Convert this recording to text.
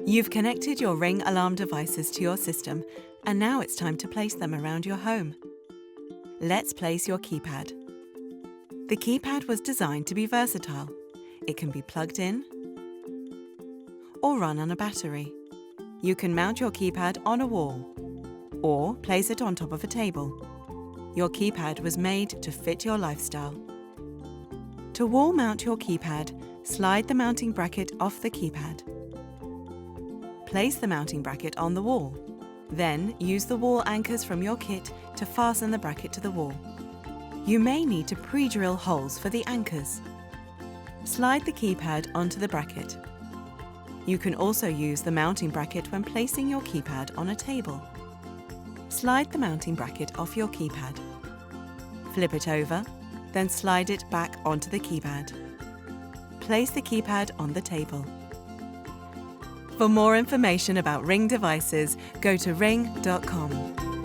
You've connected your Ring alarm devices to your system, and now it's time to place them around your home. Let's place your keypad. The keypad was designed to be versatile. It can be plugged in or run on a battery. You can mount your keypad on a wall or place it on top of a table. Your keypad was made to fit your lifestyle. To wall mount your keypad, slide the mounting bracket off the keypad. Place the mounting bracket on the wall. Then use the wall anchors from your kit to fasten the bracket to the wall. You may need to pre-drill holes for the anchors. Slide the keypad onto the bracket. You can also use the mounting bracket when placing your keypad on a table. Slide the mounting bracket off your keypad. Flip it over, then slide it back onto the keypad. Place the keypad on the table. For more information about Ring devices, go to ring.com.